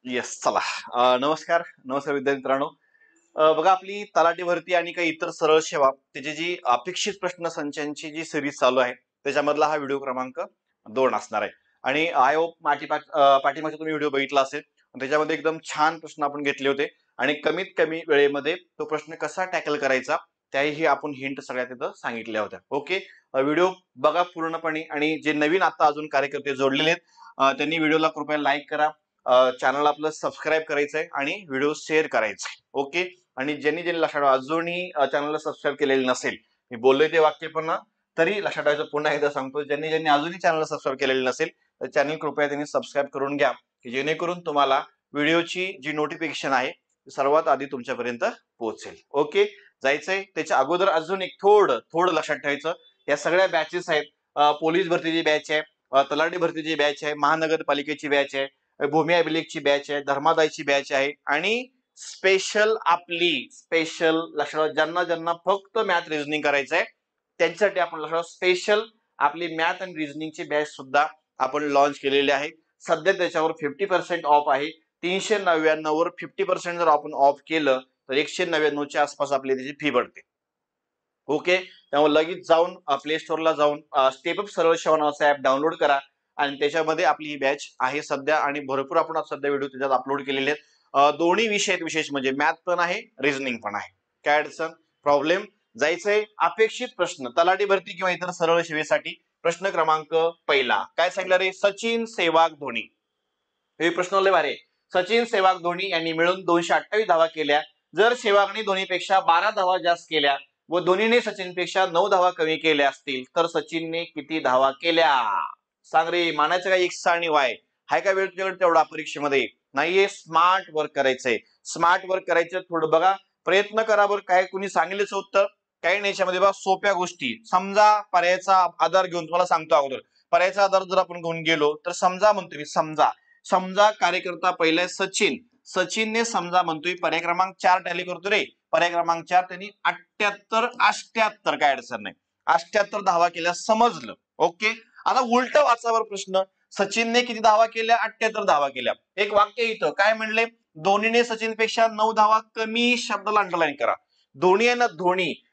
Yes चला. नमस्कार नमस्कार विद्यार्थी मित्रांनो. बघा आपली तलाठी भरती आणि काही इतर सरळ सेवा त्याची जी अपेक्षित प्रश्न संचांची जी सिरीज चालू आहे त्याच्यामधला हा व्हिडिओ क्रमांक 2 असणार आहे. आणि आय होप पाठीमागचा तुम्ही व्हिडिओ बघितला असेल. त्याच्यामध्ये एकदम छान प्रश्न आपण घेतले होते आणि कमीत कमी वेळेमध्ये तो प्रश्न कसा टॅकल करायचा त्याही आपण हिंट सगळ्या तिथं सांगितल्या होत्या. ओके, व्हिडिओ बघा पूर्णपणे आणि जे नवीन आता अजून कार्यकर्ते जोडलेले आहेत त्यांनी व्हिडिओला कृपया लाईक करा, चॅनल आपलं सबस्क्राईब करायचंय आणि व्हिडिओ शेअर करायचा. ओके, आणि ज्यांनी लक्षात अजूनही चॅनलला सबस्क्राईब केलेलं नसेल, मी बोललोय ते वाक्य पण तरी लक्षात ठेवायचं, पुन्हा एकदा सांगतो, ज्यांनी अजूनही चॅनलला सबस्क्राईब केलेलं नसेल तर चॅनल कृपया त्यांनी सबस्क्राईब करून घ्या की जेणेकरून तुम्हाला व्हिडिओची जी नोटिफिकेशन आहे सर्वात आधी तुमच्यापर्यंत पोहोचेल. ओके, जायचंय त्याच्या अगोदर अजून एक थोडं लक्षात ठेवायचं. या सगळ्या बॅचेस आहेत. पोलीस भरतीची बॅच आहे, तलाठी भरतीची बॅच आहे, महानगरपालिकेची बॅच आहे, भूमी अभिलेखची बॅच आहे, धर्मादायची बॅच आहे आणि स्पेशल लक्षात ज्यांना फक्त मॅथ रिझनिंग करायचं आहे त्यांच्यासाठी आपण लक्षात स्पेशल आपली मॅथ आणि रिझनिंगची बॅच सुद्धा आपण लॉन्च केलेली आहे. सध्या त्याच्यावर 50% ऑफ आहे. 399 वर 50% जर आपण ऑफ केलं तर 199 च्या आसपास आपली त्याची फी पडते. ओके, त्यामुळे लगेच जाऊन प्ले स्टोअरला जाऊन स्टेपअप सरळ सेवा नावाचा ऍप डाउनलोड करा आणि त्याच्यामध्ये आपली ही बॅच आहे सध्या आणि भरपूर आपण सध्या व्हिडिओ त्याच्यात अपलोड केलेले आहेत. दोन्ही विषय आहेत, विशेष म्हणजे मॅथ पण आहे, रिझनिंग पण आहे. काय अडचण प्रॉब्लेम? जायचंय. अपेक्षित प्रश्न तलाठी भरती किंवा इतर सरळ सेवेसाठी प्रश्न क्रमांक पहिला काय सांगितलं रे? सचिन सेवाग धोनी. हे प्रश्न लय भारी. सचिन सेवाग धोनी यांनी मिळून 228 धावा केल्या. जर सेवागने धोनीपेक्षा 12 धावा जास्त केल्या व धोनीने सचिनपेक्षा 9 धावा कमी केल्या असतील तर सचिनने किती धावा केल्या? सांग रे. मानायचं काय एक्स आणि वाय? हाय का वेळ तुझ्याकडे तेवढा परीक्षेमध्ये? नाहीये. स्मार्ट वर्क करायचंय. स्मार्ट वर्क करायचं. थोडं बघा, प्रयत्न करा. बरं काय कुणी सांगितलं उत्तर काही नाही याच्यामध्ये बघा. सोप्या गोष्टी समजा, पर्यायाचा आधार घेऊन तुम्हाला सांगतो अगोदर. पर्यायाचा आधार जर आपण घेऊन गेलो तर समजा म्हणतो मी, समजा कार्यकर्ता पहिला सचिन. सचिनने समजा म्हणतोय पर्याय क्रमांक 4 टॅली करतो रे. पर्याय क्रमांक 4 त्यांनी 88 काय अडचण नाही, 88 धावा केल्या समजलं. ओके, आता उलट वाचावर प्रश्न. सचिनने किती धावा केल्या? 78 धावा केल्या. एक वाक्य इथं काय म्हणले? धोनीने सचिनपेक्षा 9 धावा कमी. शब्दाला अंडरलाईन करा. धोनी आहे ना,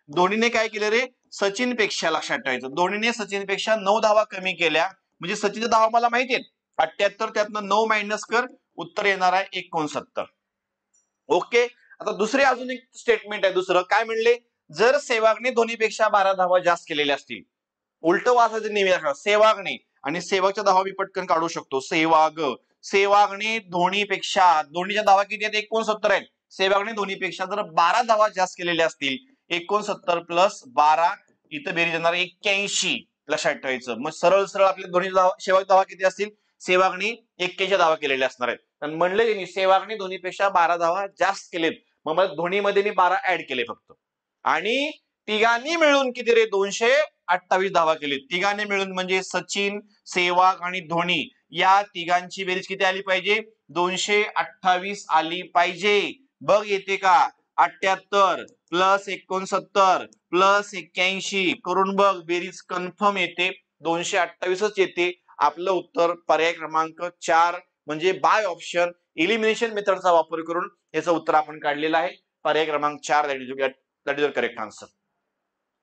धोनीने काय केलं रे? सचिनपेक्षा, लक्षात ठेवायचं, धोनीने सचिनपेक्षा 9 धावा कमी केल्या. म्हणजे सचिनच्या धावा मला माहिती आहेत 78, त्यातनं 9 मायनस कर, उत्तर येणार आहे 69. ओके, आता दुसरे अजून एक स्टेटमेंट आहे. दुसरं काय म्हणले? जर सेवागने धोनीपेक्षा 12 धावा जास्त केलेल्या असतील. उलट वाचायचं नेहमी. सेवागने आणि सेवागच्या धावा मी पटकन काढू शकतो. सेवागने धोनीच्या धावा किती आहेत? 69 आहेत. सेवागने धोनीपेक्षा जर 12 धावा जास्त केलेल्या असतील, 69 प्लस 12 इथं बेरीज येणार 81. लक्षात ठेवायचं. मग सरळ आपल्या सेवाग धावा किती असतील? सेवागने 81 धावा केलेल्या असणार आहेत. म्हणले त्यांनी सेवागने धोनीपेक्षा 12 धावा जास्त केलेत, मग मला धोनीमध्ये मी 12 ऍड केले फक्त. आणि तिघांनी मिळून किती रे? 228 धावा केली. तिघांनी मिळून म्हणजे सचिन, सेवाग आणि धोनी या तिघांची बेरीज किती आली पाहिजे? 228 आली पाहिजे. बघ येते का? 78 प्लस 69 प्लस 81 करून बघ, बेरीज कन्फर्म येते 228च येते. आपलं उत्तर पर्याय क्रमांक 4 म्हणजे बाय ऑप्शन इलिमिनेशन मेथडचा वापर करून याचं उत्तर आपण काढलेलं आहे. पर्याय क्रमांक 4 दॅट इज करेक्ट आन्सर.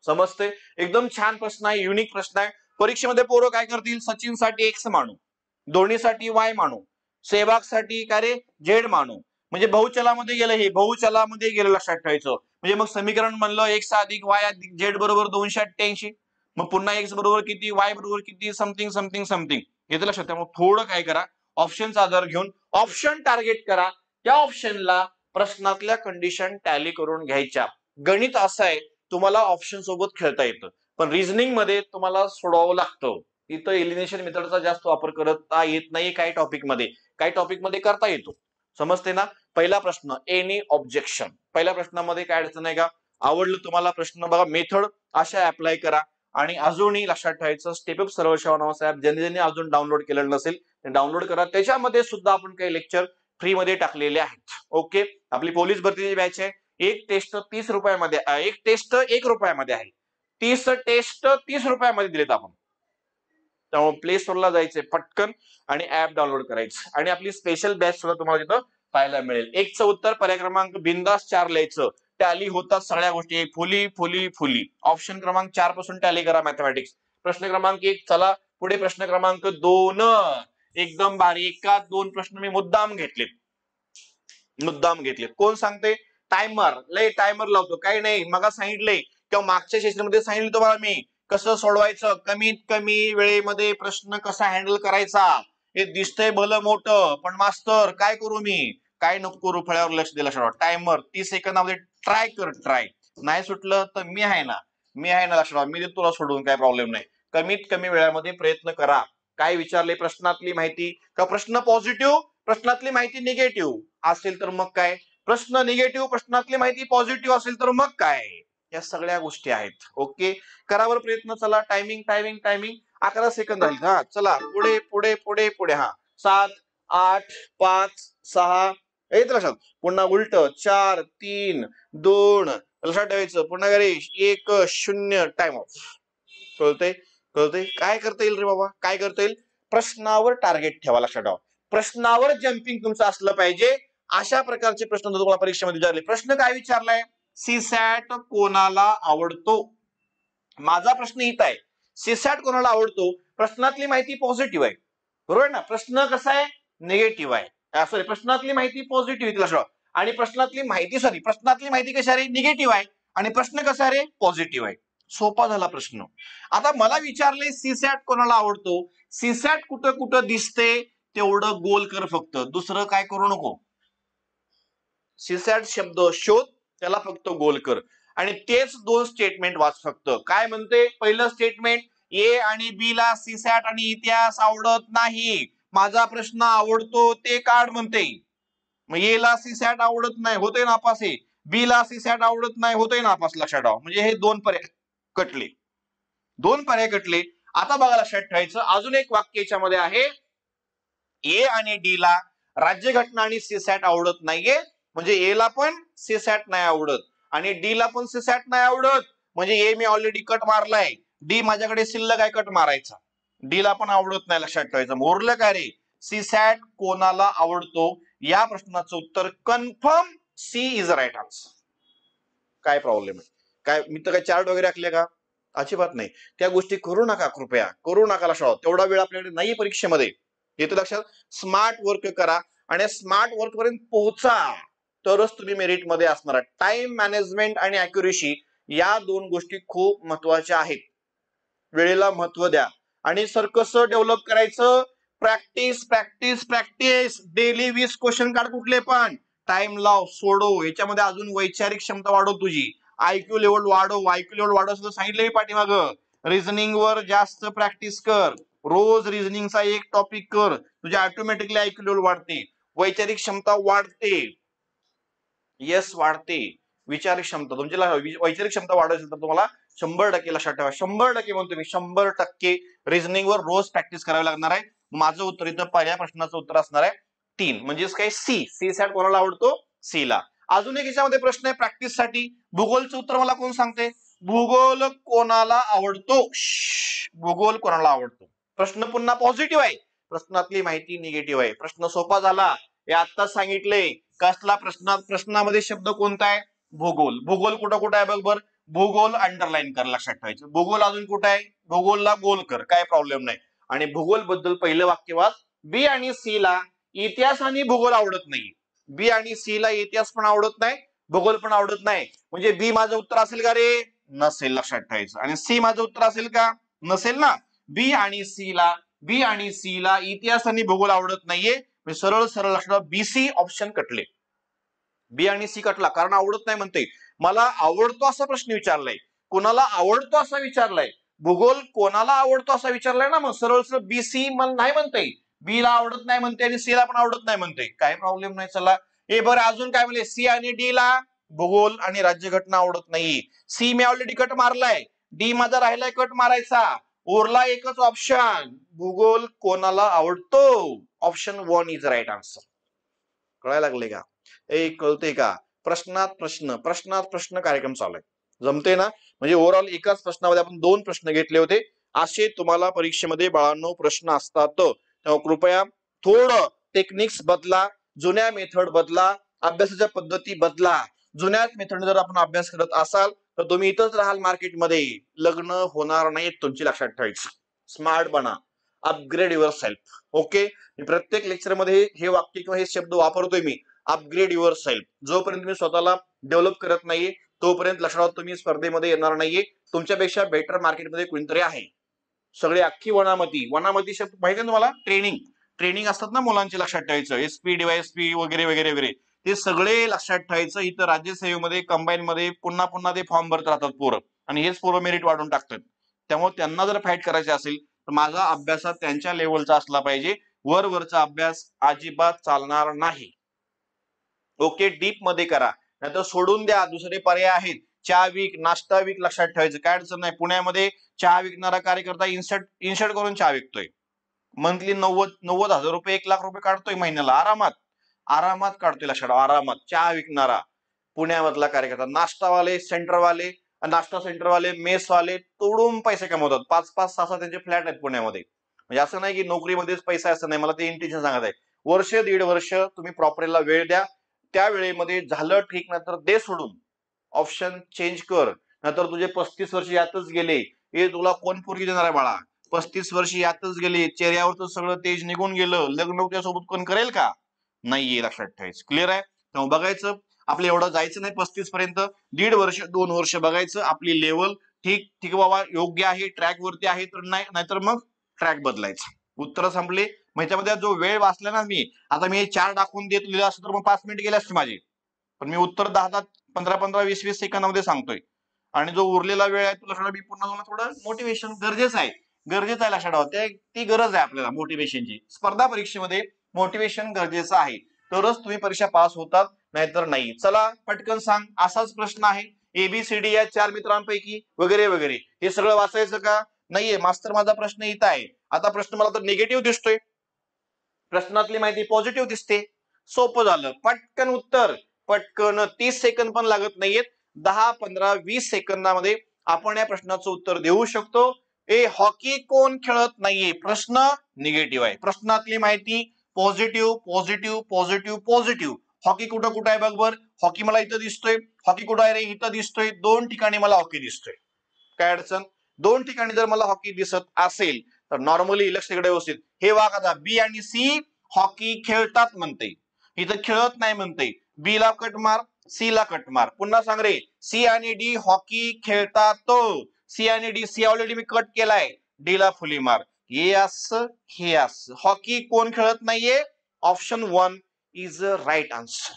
समजते? एकदम छान प्रश्न आहे, युनिक प्रश्न आहे. परीक्षेमध्ये पोरं काय करतील? सचिनसाठी एक्स मानू, धोनीसाठी वाय मानू, सेवागसाठी काय रे झेड मानू. म्हणजे बहुचलामध्ये गेलं, हे बहुचलामध्ये गेलं, लक्षात ठेवायचं. म्हणजे मग समीकरण म्हणलं एक्स अधिक वाय अधिक झेड बरोबर 288. मग पुन्हा एक्स बरोबर किती, वाय बरोबर किती, समथिंग समथिंग समथिंग. घेतलं लक्षात. त्यामुळे थोडं काय करा, ऑप्शनचा आधार घेऊन ऑप्शन टार्गेट करा. त्या ऑप्शनला प्रश्नातल्या कंडिशन टॅली करून घ्यायच्या. गणित असं आहे, तुम्हाला ऑप्शन सोबत खेळता येतं, पण रिझनिंग मध्ये तुम्हाला सोडवावं लागतं. इथं एलिमिनेशन मेथडचा जास्त वापर करता येत नाही. काही टॉपिक मध्ये करता येतो. समजते ना? पहिला प्रश्न, एनी ऑब्जेक्शन. पहिल्या प्रश्नामध्ये काय अडचण आहे का? आवडलं तुम्हाला प्रश्न? बघा, मेथड अशा अप्लाय करा. आणि अजूनही लक्षात ठेवायचं, स्टेपअप सरळ सेवा नावाचा ऍप ज्यांनी अजून डाउनलोड केलेलं नसेल ते डाउनलोड करा. त्याच्यामध्ये सुद्धा आपण काही लेक्चर फ्री मध्ये टाकलेले आहेत. ओके, आपली पोलीस भरतीची बॅच आहे. एक टेस्ट 30 रुपयामध्ये, एक टेस्ट 1 रुपयामध्ये आहे. 30 टेस्ट 30 रुपयामध्ये दिलेत आपण. त्यामुळे प्ले स्टोअरला जायचंय पटकन आणि ऍप डाउनलोड करायचं आणि आपली स्पेशल बॅच सुद्धा तुम्हाला तिथं पाहायला मिळेल. एकचं उत्तर पर्याय क्रमांक बिंदास 4 लिहायचं. टॅली होतात सगळ्या गोष्टी फुली फुली फुली. ऑप्शन क्रमांक 4 पासून टॅली करा मॅथमॅटिक्स. प्रश्न क्रमांक 1 चला पुढे. प्रश्न क्रमांक 2 एकदम भारी. एका 2 प्रश्न मी मुद्दाम घेतले. कोण सांगते? टायमर. लय टायमर लावतो काही नाही. मग सांगितलंय किंवा मागच्या सेशनमध्ये सांगितलं तुम्हाला मी कसं सोडवायचं, कमीत कमी वेळेमध्ये प्रश्न कसा हँडल करायचा. हे दिसतंय भलं मोठं पण मास्तर काय करू मी, काय नको करू, फळ्यावर लक्ष दिलं. टायमर 30 सेकंदामध्ये ट्राय कर. नाही सुटलं तर मी आहे ना लक्षात. मी देतो तुला सोडून, काय प्रॉब्लेम नाही. कमीत कमी वेळामध्ये प्रयत्न करा. काय विचारले प्रश्नातली माहिती का प्रश्न पॉझिटिव्ह, प्रश्नातली माहिती निगेटिव्ह असेल तर मग काय, प्रश्न निगेटिव्ह प्रश्नातली माहिती पॉझिटिव्ह असेल तर मग काय, या सगळ्या गोष्टी आहेत. ओके करावर प्रयत्न. चला टायमिंग 11 सेकंद राहील. हा चला पुढे पुढे पुढे पुढे. हा 7 8 5 6 येत लक्षात. पुन्हा उलट 4 3 2 लक्षात ठेवायचं. पुन्हा गणेश 1 0 टाइम ऑफ. कळतंय काय करता येईल रे बाबा, काय करता येईल. प्रश्नावर टार्गेट ठेवा. लक्षात ठेवा प्रश्नावर जम्पिंग तुमचं असलं पाहिजे. अशा प्रकारचे प्रश्न तुम्हाला परीक्षेमध्ये विचारले. प्रश्न काय विचारलाय, सीसॅट कोणाला आवडतो. माझा प्रश्न इथं आहे, सीसॅट कोणाला आवडतो. प्रश्नातली माहिती पॉझिटिव्ह आहे बरोबर ना. प्रश्न कसा आहे निगेटिव्ह आहे. सॉरी प्रश्नातली माहिती पॉझिटिव्ह आहे आणि प्रश्नातली माहिती कशा रे निगेटिव्ह आहे आणि प्रश्न कसा रे पॉझिटिव्ह आहे. सोपा झाला प्रश्न. आता मला विचारले सीसॅट कोणाला आवडतो. सीसॅट कुठं कुठं दिसते तेवढं गोल कर फक्त, दुसरं काय करू नको. सीसॅट शब्द शोध, त्याला फक्त गोल कर आणि तेच 2 स्टेटमेंट वाच फक्त. काय म्हणते पहिलं स्टेटमेंट, ए आणि बी ला सीसॅट आणि इतिहास आवडत नाही. माझा प्रश्न आवडतो ते काढ म्हणते. मग ए ला सीसॅट आवडत नाही होते नापास आहे, बी ला सीसॅट आवडत नाही होते नापास. लक्षात ठेवा म्हणजे हे 2 पर्याय कटले. आता बघा लक्षात ठेवायचं अजून एक वाक्य याच्यामध्ये आहे, ए आणि डी ला राज्यघटना आणि सीसॅट आवडत नाहीये. म्हणजे ए ला पण सीसॅट नाही आवडत आणि डी ला पण सीसॅट नाही आवडत. म्हणजे ए मी ऑलरेडी कट मारलाय, डी माझ्याकडे शिल्लक आहे कट मारायचा. डी ला पण आवडत नाही. लक्षात ठेवायचं. मोरलं काय रे, सीसॅट कोणाला आवडतो या प्रश्नाचं उत्तर confirm C is right answer. काय प्रॉब्लेम आहे काय, मी तर काय चार्ट वगैरे आखले का, अजिबात नाही. त्या गोष्टी करू नका, कृपया करू नका. लक्षात तेवढा वेळ आपल्याकडे नाही परीक्षेमध्ये. येतो लक्षात. स्मार्ट वर्क करा आणि स्मार्ट वर्क पर्यंत पोहोचा तरच तुम्ही मेरिट मध्ये असणार. टाइम मॅनेजमेंट आणि अॅक्युरेसी या 2 गोष्टी खूप महत्वाच्या आहेत. वेळेला महत्व द्या आणि सर कसं डेव्हलप करायचं, प्रॅक्टिस. डेली 20 क्वेश्चन काढ कुठले पण, टाइम लाव, सोडव. याच्यामध्ये अजून वैचारिक क्षमता वाढव तुझी, आयक्यू लेवल वाढव सांगितलंय पाठीमाग. रिझनिंग वर जास्त प्रॅक्टिस कर. रोज रिझनिंगचा एक टॉपिक कर, तुझे ऑटोमॅटिकली आयक्यू लेवल वाढते, वैचारिक क्षमता वाढते. यस वाढते. विचार क्षमता तुमची वैचारिक क्षमता वाढवायची तर तुम्हाला 100% लक्षात ठेवा. 100% म्हणतो मी 100% रिझनिंग वर रोज प्रॅक्टिस करावी लागणार आहे. माझं उत्तर इथं पहिल्या प्रश्नाचं उत्तर असणार आहे 3. म्हणजेच काय सी सॅट कोणाला आवडतो, सी ला. अजून एक याच्यामध्ये प्रश्न आहे प्रॅक्टिस साठी. भूगोलचं उत्तर मला कोण सांगते, भूगोल कोणाला आवडतो. भूगोल कोणाला आवडतो. प्रश्न पुन्हा पॉझिटिव्ह आहे, प्रश्नातली माहिती निगेटिव्ह आहे. प्रश्न सोपा झाला हे आत्ताच सांगितले. कसला प्रश्नामध्ये शब्द कोणता आहे, भूगोल. भूगोल कुठं आहे बघ बर. भूगोल अंडरलाईन कर. लक्षात ठेवायचं. भूगोल अजून कुठं आहे, भूगोलला गोल कर, काय प्रॉब्लेम नाही. आणि भूगोल बद्दल पहिलं वाक्य वाच. बी आणि सी ला इतिहास आणि भूगोल आवडत नाही. बी आणि सी ला इतिहास पण आवडत नाही, भूगोल पण आवडत नाही. म्हणजे बी माझं उत्तर असेल का रे, नसेल. लक्षात ठेवायचं. आणि सी माझं उत्तर असेल का, नसेल ना. बी आणि सी ला इतिहास आणि भूगोल आवडत नाहीये. सरळ लक्षात बीसी ऑप्शन कटले. बी आणि सी कटला कारण आवडत नाही म्हणते. मला आवडतो असा प्रश्न विचारलाय, कोणाला आवडतो असा विचारलाय, भूगोल कोणाला आवडतो असा विचारलाय ना. मग सरळ बीसी मला नाही म्हणते, बी ला आवडत नाही म्हणते आणि सी ला पण आवडत नाही म्हणते, काय प्रॉब्लेम नाही. चला हे बरं अजून काय म्हणले, सी आणि डी ला भूगोल आणि राज्यघटना आवडत नाही. सी मी ऑलरेडी कट मारलाय, डी माझा राहिलाय कट मारायचा. उरला एकच ऑप्शन, भूगोल कोणाला आवडतो. Option 1 is right answer. कळायला लागले का, कळते का. प्रश्नात प्रश्न कार्यक्रम चालू आहे. जमते ना. म्हणजे ओव्हरऑल एकाच प्रश्नामध्ये आपण 2 प्रश्न घेतले होते असे तुम्हाला परीक्षेमध्ये बाळांनो प्रश्न असतात. तेव्हा कृपया थोडं टेक्निक्स बदला, जुन्या मेथड बदला, अभ्यासाच्या पद्धती बदला. जुन्याच मेथड जर आपण अभ्यास करत असाल तर तुम्ही इथंच राहाल मार्केटमध्ये, लग्न होणार नाहीत तुमची, लक्षात ठेवायचं. स्मार्ट बना, अपग्रेड युअर सेल्फ. ओके, प्रत्येक लेक्चर मध्ये हे वाक्य किंवा हे शब्द वापरतोय मी, अपग्रेड युअर सेल्फ. जोपर्यंत तुम्ही स्वतःला डेव्हलप करत नाहीये तोपर्यंत लक्षात तुम्ही स्पर्धेमध्ये येणार नाहीये. तुमच्यापेक्षा बेटर मार्केटमध्ये कोणतरी आहे. सगळे अख्खी वनामती शब्द माहिती आहे तुम्हाला? ट्रेनिंग असतात ना मुलांचे, लक्षात ठेवायचं. एसपी डीवायएसपी वगैरे वगैरे वगैरे ते सगळे लक्षात ठेवायचं. इथं राज्यसेवेमध्ये कंबाईन मध्ये पुन्हा पुन्हा ते फॉर्म भरत राहतात पोरं, आणि हेच पोरं मेरिट वाढून टाकतात. त्यामुळे त्यांना जर फाईट करायचे असेल तर माझा अभ्यासात त्यांच्या लेवलचा असला पाहिजे. वरचा अभ्यास अजिबात चालणार नाही. ओके, डीप मध्ये करा, नाहीतर सोडून द्या. दुसरे पर्याय आहेत, चहा वीक, नाश्ता वीक. लक्षात ठेवायचं, काय अडचण नाही. पुण्यामध्ये चहा विकणारा कार्यकर्ता इन्सर्ट करून चहा विकतोय. मंथली 90,000 रुपये, 1 लाख रुपये काढतोय महिन्याला, आरामात काढतोय. लक्षात, आरामात चहा विकणारा पुण्यामधला कार्यकर्ता. नाश्तावाले, नाश्ता सेंटरवाले, मेसवाले तोडून पैसे कमवतात. 5-5, 6-6 त्यांचे फ्लॅट आहेत पुण्यामध्ये. म्हणजे असं नाही की नोकरीमध्येच पैसा असं नाही. मला ते इंटेन्शन सांगत आहे. वर्ष 1.5 वर्ष तुम्ही प्रॉपरला वेळ द्या. त्या वेळेमध्ये झालं ठीक, नंतर दे सोडून, ऑप्शन चेंज कर. नंतर तुझे 35 वर्ष यातच गेले, हे तुला कोण पोरगी देणार आहे बाळा? 35 वर्ष यातच गेले, चेहऱ्यावरचं सगळं तेज निघून गेलं, लग्न त्यासोबत कोण करेल का? नाहीये, लक्षात ठेवायचं. क्लिअर आहे? तेव्हा बघायचं, आपलं एवढं जायचं नाही 35 पर्यंत. 1.5 वर्ष 2 वर्ष बघायचं आपली लेवल ठीक बाबा योग्य आहे, ट्रॅक वरती आहे तर नाही, नाहीतर मग ट्रॅक बदलायचं. उत्तर संपले. मग ह्याच्यामध्ये जो वेळ वाचला ना मी, आता मी 4 दाखवून देत लिहिलं असतं तर मग 5 मिनिट गेले असते माझे, पण मी उत्तर 10-10, 15-15, 20-20 सेकंदामध्ये सांगतोय. आणि जो उरलेला वेळ आहे तुला मी पुन्हा थोडं मोटिवेशन गरजेचं आहे. लक्षात ठेवा, ती गरज आहे आपल्याला मोटिवेशनची. स्पर्धा परीक्षेमध्ये मोटिवेशन गरजेचं आहे, तरच तुम्ही परीक्षा पास होतात, नाहीतर नाही. चला पटकन सांग, असाच प्रश्न आहे. एबीसीडी या 4 मित्रांपैकी वगैरे वगैरे, हे सगळं वाचायचं का? नाहीये मास्तर, माझा प्रश्न इथं आहे. आता प्रश्न मला तर निगेटिव्ह दिसतोय, प्रश्नातली माहिती पॉझिटिव्ह दिसते. सोपं झालं, पटकन उत्तर, पटकन. 30 सेकंद पण लागत नाहीयेत. 10, 15, 20 सेकंदामध्ये आपण या प्रश्नाचं उत्तर देऊ शकतो. हॉकी कोण खेळत नाहीये? प्रश्न निगेटिव्ह आहे. प्रश्नातली माहिती positive positive positive positive. Hockey कुठं कुठं आहे बघ बर. हॉकी मला इथं दिसतोय. हॉकी कुठं आहे रे? इथं दिसतोय. 2 ठिकाणी मला हॉकी दिसतोय. काय अडचण? 2 ठिकाणी जर मला हॉकी दिसत असेल तर नॉर्मली लक्ष इकडे व्यवस्थित. हे वाघ आता बी आणि सी हॉकी खेळतात म्हणते, इथं खेळत नाही म्हणते. बी ला कट मार, सी ला कट मार. पुन्हा सांग रे, सी आणि डी हॉकी खेळतात. सी आणि डी, सी ऑलरेडी मी कट केलाय, डी ला फुली मार. हे असं, हे असं. हॉकी कोण खेळत नाहीये? Option 1 is a right answer.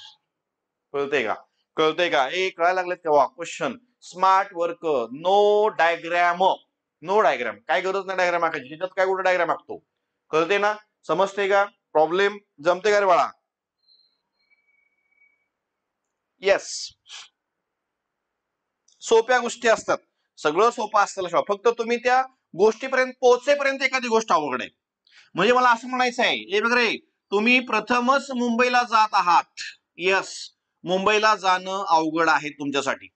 कळतंय का? कळायला लागलेत तेव्हा question. Smart work, no diagram. काय गरज नाही डायग्राम आखायची, त्याच्यात काय कुठे डायग्राम आखतो? कळते ना? समजते का? प्रॉब्लेम जमते का रे बाळा? येस, सोप्या गोष्टी असतात, सगळं सोपं असतं. फक्त तुम्ही त्या गोष्टीपर्यंत पोहोचेपर्यंत एखादी गोष्ट अवघड आहे. म्हणजे मला असं म्हणायचं आहे, हे बघ रे, तुम्ही प्रथमच मुंबईला जात आहात. यस, मुंबईला जाणं अवघड आहे तुमच्यासाठी.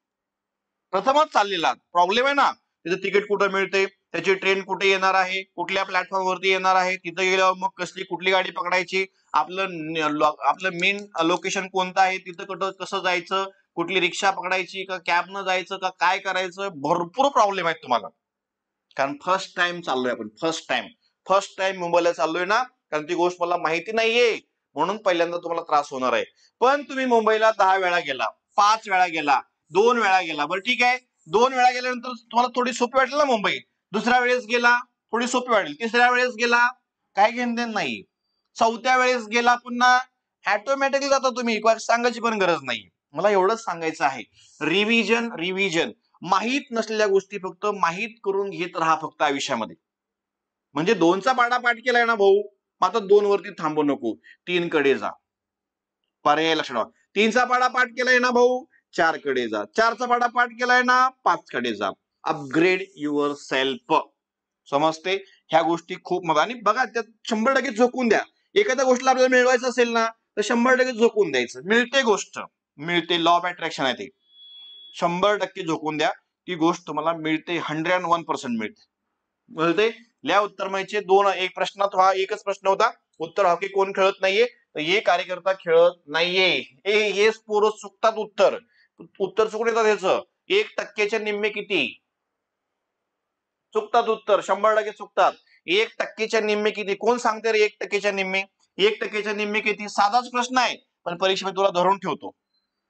प्रथमच चाललेला प्रॉब्लेम आहे ना. त्याचं तिकीट कुठं मिळते, त्याची ट्रेन कुठे येणार आहे, कुठल्या प्लॅटफॉर्म वरती येणार आहे, तिथं गेल्यावर मग कुठली गाडी पकडायची, आपलं मेन लोकेशन कोणतं आहे, तिथं कुठं कसं जायचं, कुठली रिक्षा पकडायची का कॅबनं जायचं का काय करायचं, भरपूर प्रॉब्लेम आहेत तुम्हाला. कारण फर्स्ट टाइम चाललोय आपण, फर्स्ट टाइम मुंबईला चाललोय ना, कारण ती गोष्ट मला माहिती नाहीये, म्हणून पहिल्यांदा तुम्हाला त्रास होणार आहे. पण तुम्ही मुंबईला 10 वेळा गेला, 5 वेळा गेला, 2 वेळा गेला, बरं ठीक आहे. 2 वेळा गेल्यानंतर तुम्हाला थोडी सोपी वाटेल ना मुंबई. दुसऱ्या वेळेस गेला थोडी सोपी वाटेल, तिसऱ्या वेळेस गेला काय घेणं नाही, चौथ्या वेळेस गेला पुन्हा ऑटोमॅटिकली जाता तुम्ही, सांगायची पण गरज नाही. मला एवढंच सांगायचं आहे, रिव्हिजन. माहीत नसलेल्या गोष्टी फक्त माहीत करून घेत राहा फक्त आयुष्यामध्ये. म्हणजे 2चा पाढा पाठ केलाय ना भाऊ, मात्र 2 वरती थांबू नको, 3 कडे जा. पर्याय लक्षात ठेवा. 3चा पाढा पाठ केलाय ना भाऊ, 4 कडे जा. 4चा पाढा पाठ केलाय ना, 5 कडे जा. Upgrade your self. समजते? ह्या गोष्टी खूप मग, आणि बघा त्यात 100% झोकून द्या. एखाद्या गोष्टीला आपल्याला मिळवायचं असेल ना तर 100% झोकून द्यायचं. मिळते गोष्ट, मिळते. लॉ ऑफ अट्रॅक्शन आहे ते. 100% झोकून द्या, ती गोष्ट तुम्हाला मिळते. 101% मिळते. बोलते लिहा उत्तर माहिती दोन, एक प्रश्नात हा एकच प्रश्न होता, उत्तर हॉकी कोण खेळत नाहीये, तर हे कार्यकर्ता खेळत नाहीये. हे पोरं चुकतात उत्तर चुकून येतात ह्याचं. 1% निम्मे किती चुकतात उत्तर, 100% चुकतात. 1% निम्मे किती कोण सांगते रे? 1% निम्मे, 1% निम्मे किती? साधाच प्रश्न आहे, पण परीक्षेमध्ये तुला धरून ठेवतो.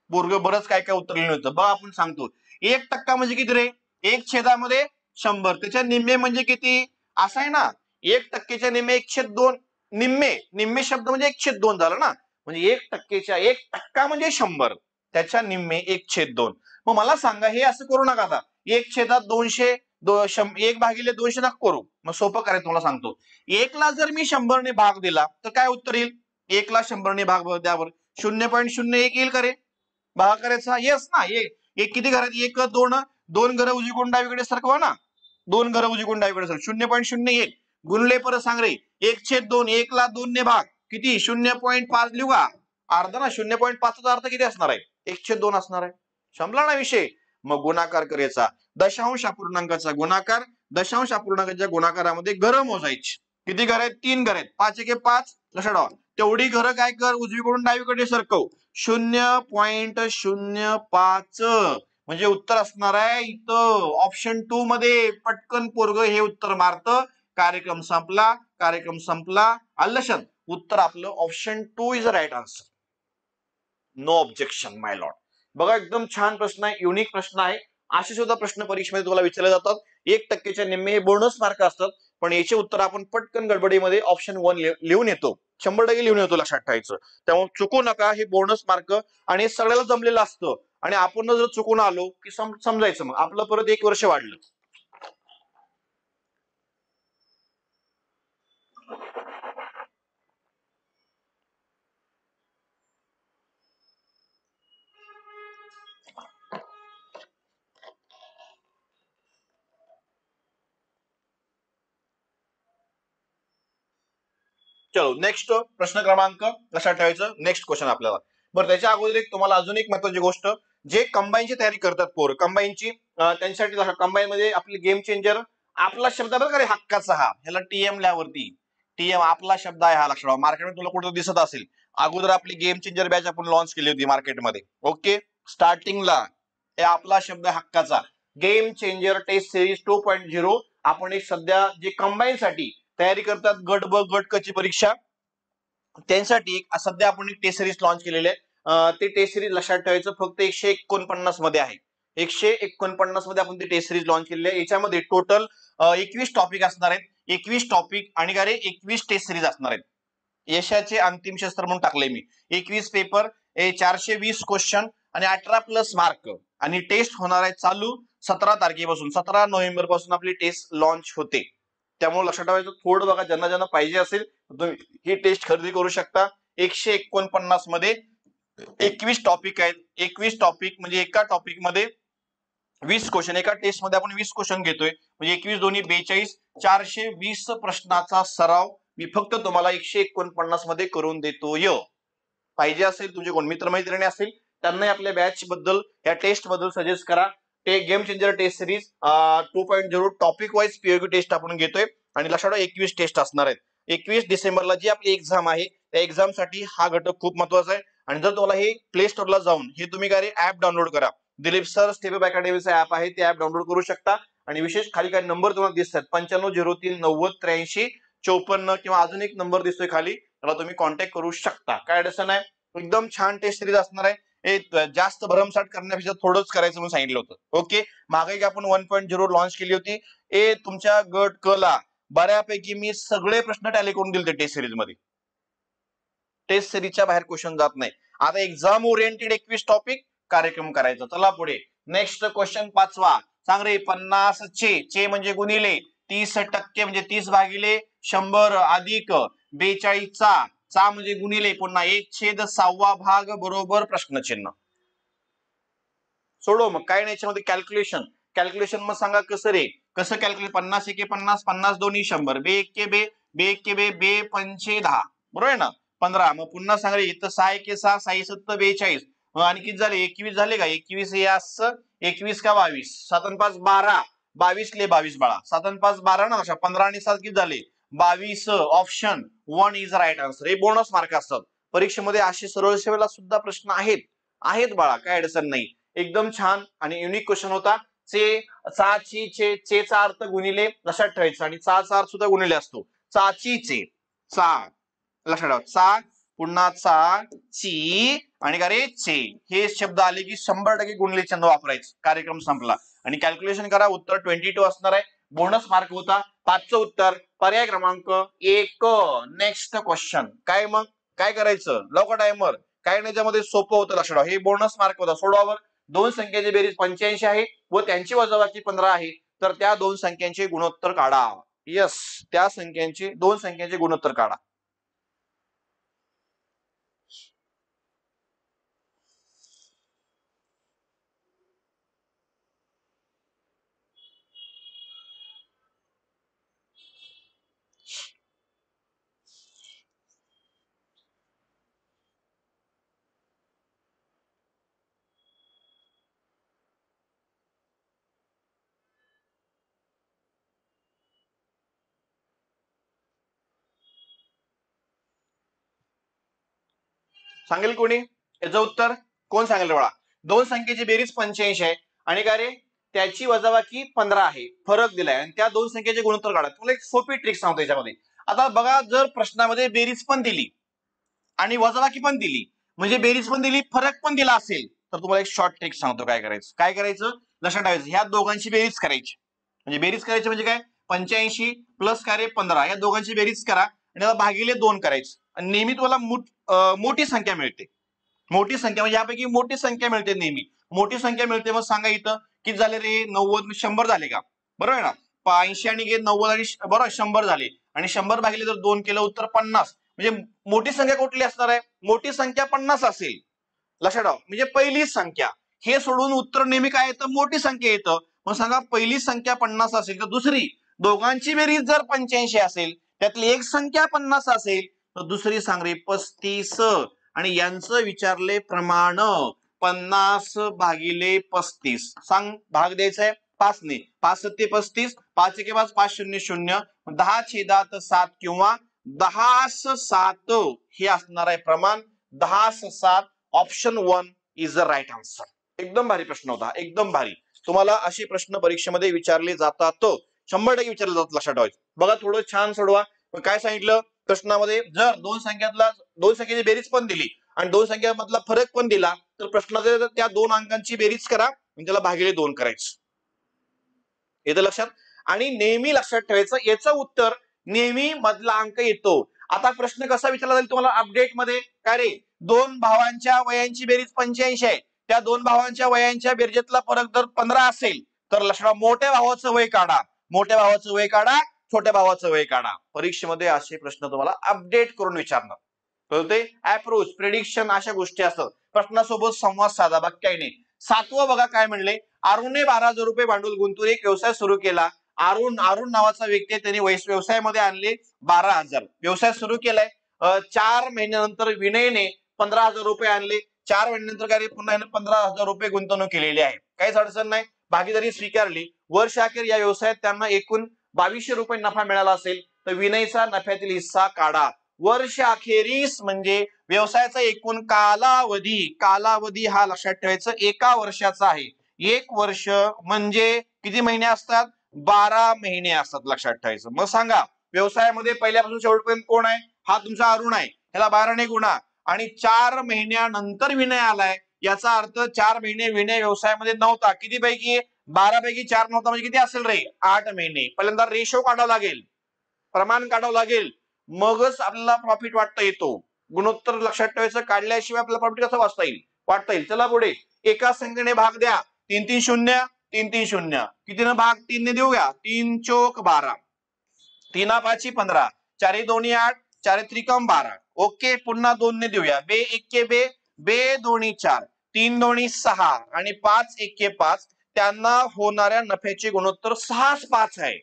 बोर्ग बरंच काय काय उत्तर लिहिलं होतं बघ. आपण सांगतो 1% म्हणजे किती रे? 1/100. त्याच्या निम्मे म्हणजे किती? असं आहे ना, 1%च्या निम्मे 1/2. निम्मे शब्द म्हणजे 1/2 झालं ना. म्हणजे 1%च्या 1% म्हणजे 100, त्याच्या निम्मे 1/2. मग मला सांगा, हे असं करू नका आता 1/200 1/200 नका करू. मग सोपं करायचं मला सांगतो. 1ला जर मी 100ने भाग दिला तर काय उत्तर येईल? 1ला 100ने भाग द्यावर 0.01 येईल का रे? भाग करायचा येस ना. एक किती घरात? 1 2 घरं उजवीकडून डावीकडे सरकवा ना. 2 घरं उजवीकडून डावीकडे सरक 0.01 गुणले परत सांग रे. 1/2 1ला 2 ने भाग किती? 0.5 लिहू का? अर्धा ना. 0.5चा अर्थ किती असणार आहे? 1/2 असणार आहे. संपला ना विषय. मग गुणाकार करायचा. दशांश अपूर्णांकाचा गुणाकार, दशांश अपूर्णांकाच्या गुणाकारामध्ये घरं मोजायची. किती घर आहेत? 3 घर आहेत. 5 1 5 लक्षात ठेवा. तेवढी घरं काय कर? उजवीकडून डावीकडे सरकव. 0.05 म्हणजे उत्तर असणार आहे इथं ऑप्शन 2 मध्ये. पटकन पोरग हे उत्तर मारतं. कार्यक्रम संपला. कार्यक्रम संपला. आलं उत्तर आपलं option 2 is right answer. No objection my lord. बघा एकदम छान प्रश्न आहे, युनिक प्रश्न आहे. असे सुद्धा प्रश्न परीक्षेमध्ये तुम्हाला विचारले जातात. 1%च्या निम्मे हे बोनस मार्क असतात, पण याचे उत्तर आपण पटकन गडबडीमध्ये ऑप्शन 1 लिहून येतो. 100% लिहून येतो, लक्षात ठेवायचं. त्यामुळे चुकू नका. हे बोनस मार्क आणि सगळ्याला जमलेलं असतं. आणि आपण जर चुकून आलो की समजायचं, मग आपलं परत 1 वर्ष वाढलं. चलो नेक्स्ट प्रश्न क्रमांक लक्षात ठेवायचं. नेक्स्ट क्वेश्चन आपल्याला. बरं, त्याच्या अगोदर तुम्हाला अजून एक महत्वाची गोष्ट, जे कंबाईनची तयारी करतात पोर, कंबाईनची त्यांच्यासाठी कंबाईन मध्ये आपली गेम चेंजर आपला शब्द बरं का रे, हक्काचा हा. ह्याला टीएम ल्यावरती टीएम आपला शब्द आहे हा. लक्षात ठेवा. मार्केटमध्ये तुला कुठं दिसत असेल. अगोदर आपली गेम चेंजर बॅच आपण लॉन्च केली होती मार्केटमध्ये. ओके, स्टार्टिंगला हे आपला शब्द हक्काचा गेम चेंजर टेस्ट सिरीज 2.0 आपण एक सध्या जे कंबाईन साठी तयारी करतात, गट ब गट क ची परीक्षा, त्यांसाठी सध्या आपण एक टेस्ट सिरीज लॉन्च केलेली आहे. ते टेस्ट सिरीज लक्षात ठेवायचं फक्त 149 मध्ये आहे. 149 मध्ये आपण ती टेस्ट सिरीज लॉन्च केलेली आहे. याच्यामध्ये टोटल 21 टॉपिक असणार आहेत. 21 टॉपिक आणि का रे 21 टेस्ट सिरीज असणार आहेत. यशाचे अंतिम शस्त्र म्हणून टाकले मी. 21 पेपर, 420 क्वेश्चन आणि 18+ मार्क. आणि टेस्ट होणार आहे चालू 17 तारखेपासून. 17 नोव्हेंबर पासून आपली टेस्ट लॉन्च होते. त्यामुळे लक्षात ठेवायचं. थोडं बघा, ज्यांना ज्यांना पाहिजे असेल तुम्ही ही टेस्ट खरेदी करू शकता. 149 मध्ये 21 टॉपिक आहेत. 21 टॉपिक म्हणजे एका टॉपिक मध्ये 20 क्वेश्चन. एका टेस्ट मध्ये आपण 20 क्वेश्चन घेतोय, म्हणजे 21 दोन्ही 42, 420 प्रश्नाचा सराव मी फक्त तुम्हाला 149 मध्ये करून देतोय. पाहिजे असेल, तुझे कोण मित्रमैत्रिणी असतील त्यांनाही आपल्या बॅच बद्दल, या टेस्ट बद्दल सजेस्ट करा. ते game changer test series 2.0 topic wise POQ test आपण घेतोय. आणि लक्षात ठेवा 21 टेस्ट असणार आहेत. 21 डिसेंबरला जी आपली एक्झाम आहे, त्या एक्झाम साठी हा घटक खूप महत्वाचा आहे. आणि जर तुम्हाला हे प्ले स्टोरला जाऊन हे तुम्ही काय ऍप डाउनलोड करा. दिलीप सर स्टेप अप अकॅडमीचं ऍप आहे, ते ऍप डाउनलोड करू शकता. आणि विशेष खाली काही नंबर तुम्हाला दिसतात 9503908354 किंवा अजून एक नंबर दिसतोय खाली, त्याला तुम्ही कॉन्टॅक्ट करू शकता. काय अडचण आहे. एकदम छान टेस्ट सिरीज असणार आहे. जास्त भरमसाठ करण्यापेक्षा थोडंच करायचं म्हणून सांगितलं होतं. ओके, मागे आपण 1.0 लॉन्च केली होती. तुमच्या गट क ला बऱ्यापैकी मी सगळे प्रश्न टॅली करून दिले टेस्ट सिरीज मध्ये. टेस्ट सिरीजच्या बाहेर क्वेश्चन जात नाही. आता एक्झाम ओरिएंटेड 21 टॉपिक कार्यक्रम करायचा. चला पुढे. नेक्स्ट क्वेश्चन 5वा. सांग रे. 50 चे म्हणजे गुणिले 30% म्हणजे 30/100 अधिक 42 चा म्हणजे गुणिले पुन्हा 1/6 भाग बरोबर प्रश्नचिन्ह. सोडो मग काय नाही याच्यामध्ये कॅल्क्युलेशन मग सांगा कसं रे. कसं कॅल्क्युलेट. 50 1 50 50 दोन्ही 100 बे 1 बे बे 1 बे बे 5 10 बरोबर आहे ना. 15. मग पुन्हा सांगा रे. इथं 6 1 6 6 7 42. मग आणि किती झाले? 21 झाले का? 21 हे असं 21 का 22 7 आणि 5 12 22 22 बाळा, 7 आणि 5 12 ना, 15 आणि 7 किती झाले 22. Option 1 is right answer. हे बोनस मार्क असतात परीक्षेमध्ये. असे सरळ सेवेला सुद्धा प्रश्न आहेत बाळा, काय अडचण नाही. एकदम छान आणि युनिक क्वेश्चन होता. चेचा अर्थ गुणिले लक्षात ठेवायचं, आणि चा अर्थ सुद्धा गुणिले असतो. चाचीचे, चा लक्षात ठेवा, चा पुन्हा चा ची आणि का रे चे, हे शब्द आले की 100% गुणिले चिन्ह वापरायचं. कार्यक्रम संपला. आणि कॅल्क्युलेशन करा, उत्तर 22 असणार आहे. बोनस मार्क होता. 5चं उत्तर पर्याय क्रमांक 1. Next question. काय मग काय करायचं, लवकर टायमर काय नाही, त्यामध्ये सोपं होतं. लक्षात ठेवा, हे बोनस मार्क होता. सोडवावर दोन संख्येची बेरीज 85 आहे व त्यांची वजाबाकी 15 आहे, तर त्या दोन संख्यांचे गुणोत्तर काढा. यस, त्या संख्यांचे दोन संख्यांचे गुणोत्तर काढा. सांगेल कोणी याचं उत्तर? कोण सांगेल बाळा? दोन संख्येची बेरीज 85 आहे आणि का रे त्याची वजाबाकी 15 आहे, फरक दिलाय, आणि त्या दोन संख्येचे गुणोत्तर काढा. तुला एक सोपी ट्रिक सांगतो याच्यामध्ये. आता बघा, जर प्रश्नामध्ये बेरीज पण दिली आणि वजाबाकी पण दिली, म्हणजे बेरीज पण दिली फरक पण दिला असेल, तर तुम्हाला एक शॉर्ट ट्रिक सांगतो. काय करायचं लक्षात ठेवायचं. ह्या दोघांची बेरीज करायची. म्हणजे बेरीज करायची म्हणजे काय, 85 प्लस का रे 15, या दोघांची बेरीज करा आणि त्याला भागिले 2 करायचं. आणि नेहमी तुम्हाला मोठी संख्या मिळते. मोठी संख्या म्हणजे यापैकी मोठी संख्या मिळते, नेहमी मोठी संख्या मिळते. मग सांगा इथं किती झाले रे, 90 100 झाले का, बरोबर आहे ना. 80 आणि 90 आणि बरोबर 100 झाले, आणि 100 भागिले जर 2 केलं उत्तर 50. म्हणजे मोठी संख्या कुठली असणार आहे, मोठी संख्या 50 असेल. लक्षात ठेवा, म्हणजे पहिली संख्या. हे सोडून उत्तर नेहमी काय येतं, मोठी संख्या येतं. मग सांगा, पहिली संख्या 50 असेल तर दुसरी, दोघांची बेरीज जर 85 असेल, त्यातली एक संख्या 50 असेल, तर दुसरी सांग रे 35. आणि यांचं विचारले प्रमाण 50 भागिले 35. सांग, भाग द्यायचा आहे 5 ने. 5 सत्ते 35, 5 एके 5, 5 शून्य 0, 10 छेदात 7 किंवा 10 7 हे असणार आहे प्रमाण. 10 7. Option 1 is the right answer. एकदम भारी प्रश्न होता, एकदम भारी. तुम्हाला असे प्रश्न परीक्षेमध्ये विचारले जातात, 100% विचारले जातात. लक्षात ठेवायचं. बघा, थोडं छान सोडवा. काय सांगितलं प्रश्नामध्ये, जर दोन संख्येची बेरीज पण दिली आणि दोन संख्यामधला फरक पण दिला, तर प्रश्नामध्ये त्या दोन अंकांची बेरीज करा आणि त्याला भागिले 2 करायचं. येतं लक्षात. आणि नेहमी लक्षात ठेवायचं, याचं उत्तर नेहमी मधला अंक येतो. आता प्रश्न कसा विचारला जाईल तुम्हाला अपडेट मध्ये, काय रे दोन भावांच्या वयांची बेरीज 85 आहे, त्या दोन भावांच्या वयांच्या बेरजेतला फरक जर 15 असेल, तर लक्षात मोठ्या भावाचं वय काढा. मोठ्या भावाचं वय काढा, छोट्या भावाचं वय काढा. परीक्षेमध्ये असे प्रश्न तुम्हाला अपडेट करून विचारणार. कळते, अप्रोच प्रेडिक्शन अशा गोष्टी असतात. प्रश्नासोबत संवाद साधा, बाकी काही नाही. 7वं बघा काय म्हणले, अरुणने 12,000 रुपये भांडवल गुंतवून एक व्यवसाय सुरू केला. अरुण नावाचा व्यक्ती आहे, त्याने व्यवसायामध्ये आणले 12,000. व्यवसाय सुरू केलाय. 4 महिन्यानंतर विनयने 15,000 रुपये आणले. 4 महिन्यानंतर काय पुन्हा 15,000 रुपये गुंतवणूक केलेली आहे. काहीच अडचण नाही, भागीदारी स्वीकारली. वर्ष अखेर या व्यवसायात त्यांना एकूण 2200 रुपये नफा मिळाला असेल, तर विनयचा नफ्यातील हिस्सा काढा. वर्ष अखेरीस म्हणजे व्यवसायाचा एकूण कालावधी हा लक्षात ठेवायचा 1 वर्षाचा आहे. 1 वर्ष म्हणजे किती महिने असतात, 12 महिने असतात. लक्षात ठेवायचं. मग सांगा, व्यवसायामध्ये पहिल्यापासून शेवटपर्यंत कोण आहे, हा तुमचा अरुण आहे. त्याला 12 ने गुणा, आणि 4 महिन्यानंतर विनय आलाय, याचा अर्थ 4 महिने विनय व्यवसायामध्ये नव्हता. किती पैकी, 12 पैकी 4 नव्हता, म्हणजे किती असेल रे, 8 महिने. पहिल्यांदा रेशो काढावा लागेल, प्रमाण काढावं लागेल, मगच आपल्याला प्रॉफिट वाटता येतो. गुणोत्तर लक्षात ठेवायचं, काढल्याशिवाय आपल्याला प्रॉफिट कसं वाटता येईल. चला पुढे, एका संख्येने भाग द्या. 3 3 0, 3 3 0. कितीने भाग 3 ने देऊया, 3 चोक 12, 3 5 15, 4 2 8, 4 त्रिकम 12. ओके, पुन्हा 2 ने देऊया. बे 1 बे, बे 2 4, 3 2 6 आणि 5 1 5. त्यांना होणाऱ्या नफ्याचे गुणोत्तर 6 5 आहे.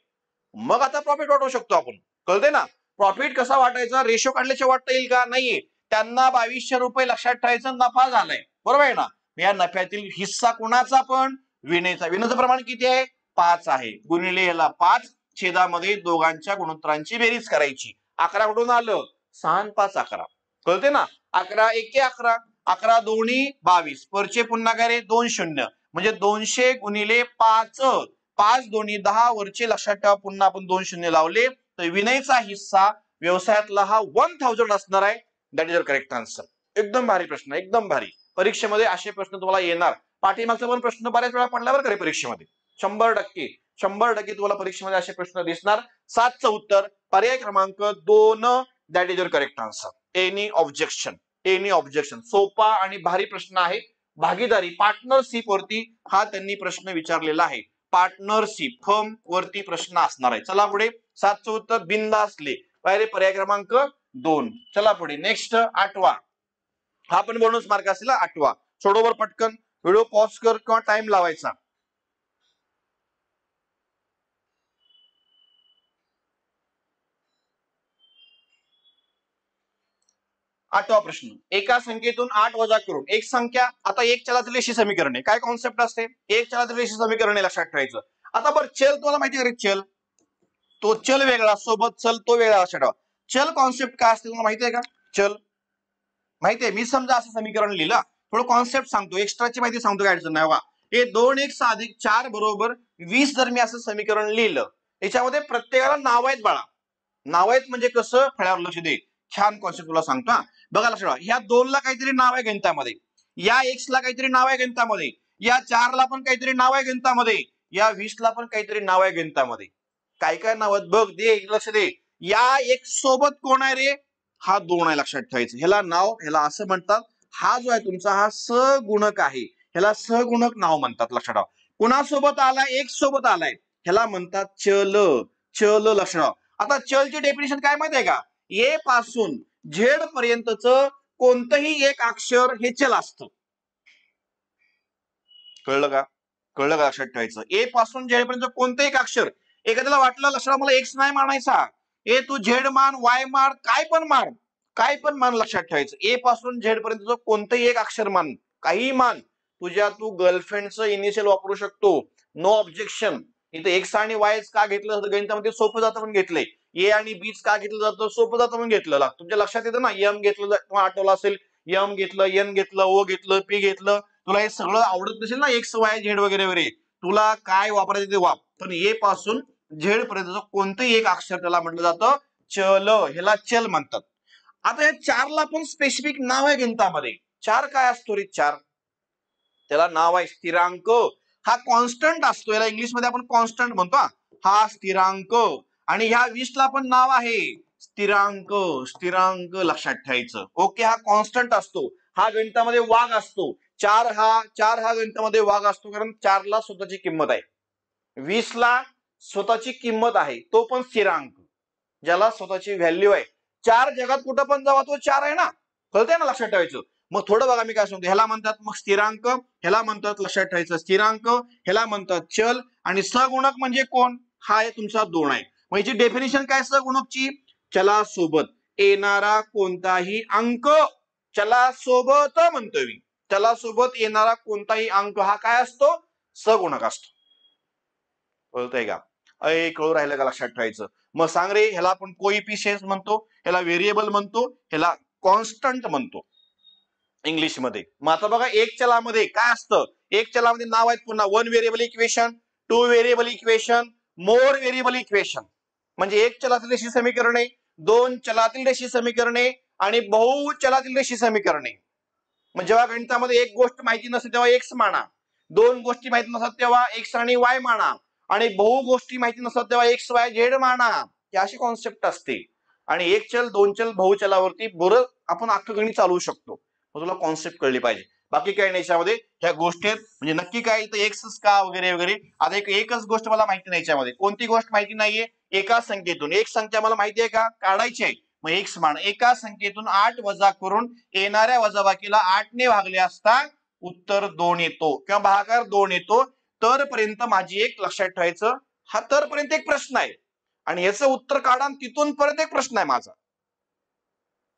मग आता प्रॉफिट वाटवू शकतो आपण. कळते ना, प्रॉफिट कसा वाटायचा, रेशो काढल्याचे वाटता येईल का, नाहीये. त्यांना 2200 रुपये लक्षात ठेवायचं नफा झालाय, बरोबर आहे ना. या नफ्यातील हिस्सा कोणाचा, पण विनयचा. विनयचं प्रमाण किती आहे, 5 आहे, गुणिले याला 5, छेदामध्ये दोघांच्या गुणोत्तरांची बेरीज करायची. 11 कुठून आलं? 6 आणि 5 11. कळते ना? 11 एके 11, 11 दोन्ही 22, परचे पुन्हा काय रे 2 शून्य, म्हणजे 200 गुणिले 5, 5 दोन्ही 10, वरचे लक्षात ठेवा पुन्हा आपण 2 शून्य लावले तर विनयचा हिस्सा व्यवसायातला हा 1000 असणार आहे. That is your correct answer. एकदम भारी प्रश्न, एकदम भारी. परीक्षेमध्ये असे प्रश्न तुम्हाला येणार. पाठीमागचा पण प्रश्न बऱ्याच वेळा पडल्यावर करे परीक्षेमध्ये 100% तुम्हाला परीक्षेमध्ये असे प्रश्न दिसणार. 7चं उत्तर पर्याय क्रमांक 2, that is your correct answer. Any objection. सोपा आणि भारी प्रश्न आहे. भागीदारी पार्टनरशिप वरती हा त्यांनी प्रश्न विचारलेला आहे. पार्टनरशिप फर्म वरती प्रश्न असणार आहे. चला पुढे. 7चं उत्तर बिनधास्तले, पर्याय क्रमांक 2. चला पुढे. नेक्स्ट 8वा. हा पण बोनस मार्क असेल 8वा. सोडोवर पटकन, व्हिडिओ पॉज कर किंवा टाइम लावायचा. 8वा प्रश्न. एका संख्येतून 8 वजा करून एक संख्या, आता एक चलातील रेषीय समीकरण आहे. काय कॉन्सेप्ट असते? एक चलातील रेषीय समीकरण लक्षात ठेवायचं. आता बरं चल तुम्हाला माहिती आहे का? चल तो चल वेगळा, सोबत चल तो वेगळा. लक्षात ठेवा. चल कॉन्सेप्ट काय असते तुम्हाला माहिती आहे का? चल माहिती आहे. मी समजा असं समीकरण लिहिलं, थोडं कॉन्सेप्ट सांगतो, एक्स्ट्राची माहिती सांगतो, काय अडचण नाही बघा. हे 2x अधिक 4 बरोबर 20 जर मी असं समीकरण लिहिलं, याच्यामध्ये प्रत्येकाला नाव आहेत बाळा. नाव आहेत म्हणजे कसं? फळ्यावर लक्ष दे. छान कॉन्सेप्ट तुला सांगतो. बघा लक्षात ठेवा. ह्या 2 ला काहीतरी नाव आहे गणितामध्ये, या x ला काहीतरी नाव आहे गणितामध्ये, या 4 ला पण काहीतरी नाव आहे गणितामध्ये, या 20 ला पण काहीतरी नाव आहे गणितामध्ये. काय काय नाव आहेत बघ, दे लक्ष दे. या x सोबत कोण आहे रे? हा 2 आहे. लक्षात ठेवायचं. ह्याला नाव, ह्याला असं म्हणतात. हा जो आहे तुमचा हा सगुणक आहे, ह्याला सगुणक नाव म्हणतात. लक्षात ठेवा. कुणासोबत आलाय? x सोबत आलाय, ह्याला म्हणतात चल. चल. लक्षात ठेवा. आता चलची डेफिनेशन काय माहिती आहे का? ए पासून झेड पर्यंतच कोणतंही एक अक्षर हे चल असतं. कळलं का? कळलं का? लक्षात ठेवायचं. ए पासून झेड पर्यंत कोणतंही एक अक्षर. एखाद्याला वाटलं लक्षात मला एक्स नाही मानायचा, ए तू झेड मान, वाय मान, काय पण मान, काय पण मान. लक्षात ठेवायचं. ए पासून झेड पर्यंत कोणतंही एक अक्षर मान, काही मान. तुझ्या तू गर्लफ्रेंडचं इनिशियल वापरू शकतो. No objection. इथं एक्स आणि वाय का घेतलं जातं गणितामध्ये? सोपं जातं म्हणून घेतलंय. ए आणि बीच का घेतलं जातं? सोपं जातं म्हणून घेतलं. तुमच्या लक्षात येतं ना, यम घेतलं, तुम्हाला आठवलं असेल, यम घेतलं, एन घेतलं, ओ घेतलं, पी घेतलं. तुला हे सगळं आवडत नसेल ना, एक्स वाय झेड वगैरे वगैरे, तुला काय वापरायचं ते वाप. पण ए पासून झेड पर्यंत कोणतंही एक अक्षर त्याला म्हटलं जातं चल. ह्याला चल म्हणतात. आता या 4 ला पण स्पेसिफिक नाव आहे गणितामध्ये. 4 काय असतो रे? 4 त्याला नाव आहे स्थिरांक. हा कॉन्स्टंट असतो, याला इंग्लिश मध्ये आपण कॉन्स्टंट म्हणतो. हा स्थिरांक. आणि ह्या 20 ला पण नाव आहे स्थिरांक. स्थिरांक लक्षात ठेवायचं. ओके. हा कॉन्स्टंट असतो, हा गणितामध्ये वाघ असतो. 4 हा गणितामध्ये वाघ असतो, कारण 4 ला स्वतःची किंमत आहे, 20 ला स्वतःची किंमत आहे, तो पण स्थिरांक, ज्याला स्वतःची व्हॅल्यू आहे. 4 जगात कुठं पण जावा तो 4 आहे ना. कळतंय ना? लक्षात ठेवायचं. मग थोडं बघा मी काय सांगतो. ह्याला म्हणतात मग स्थिरांक, ह्याला म्हणतात, लक्षात ठेवायचं, स्थिरांक, ह्याला म्हणतात चल. आणि सगुणक म्हणजे कोण? हा आहे तुमचा 2 आहे. मग याची डेफिनेशन काय सगुणकची? चलासोबत येणारा कोणताही अंक. चलासोबत म्हणतोय मी, चलासोबत येणारा कोणताही अंक हा काय असतो? सगुणक असतो. कळतंय का? कळू राहिलं का? लक्षात ठेवायचं. मग सांग रे, ह्याला आपण कोइफिशियंट म्हणतो, ह्याला व्हेरिएबल म्हणतो, ह्याला कॉन्स्टंट म्हणतो इंग्लिश मध्ये. मग आता बघा एक चलामध्ये काय असतं? एक चलामध्ये नाव आहेत पुन्हा 1 व्हेरिएबल इक्वेशन, 2 व्हेरिएबल इक्वेशन, मोर व्हेरिएबल इक्वेशन. म्हणजे एक चलातील रेषीय समीकरणे, 2 चलातील रेषीय समीकरणे आणि बहुचलातील रेषीय समीकरणे. मग जेव्हा गणितामध्ये एक गोष्ट माहिती नसते तेव्हा एक्स माना, 2 गोष्टी माहिती नसतात तेव्हा एक्स आणि वाय माना, आणि बहु गोष्टी माहिती नसतात तेव्हा एक्स वाय झेड माना. ही अशी कॉन्सेप्ट असते. आणि एक चल, 2 चल, बहुचलावरती बरं आपण अख्खं गणित चालवू शकतो. मग तुला कॉन्सेप्ट कळली पाहिजे. बाकी काही नाही याच्यामध्ये. ह्या गोष्टी म्हणजे नक्की काय इथं एक्स का वगैरे वगैरे. आता एकच गोष्ट मला माहिती नाही याच्यामध्ये. कोणती गोष्ट माहिती नाहीये? एका संख्येतून एक संख्या मला माहिती आहे का? काढायची आहे. मग एक्स मान, एका संख्येतून 8 वजा करून येणाऱ्या वजाबाकीला 8 ने भागले असता उत्तर 2 येतो किंवा भागाकार 2 येतो. तर पर्यंत माझी एक लक्षात ठेवायचं, हा तर पर्यंत एक प्रश्न आहे आणि याचं उत्तर काढा, तिथून परत एक प्रश्न आहे माझा.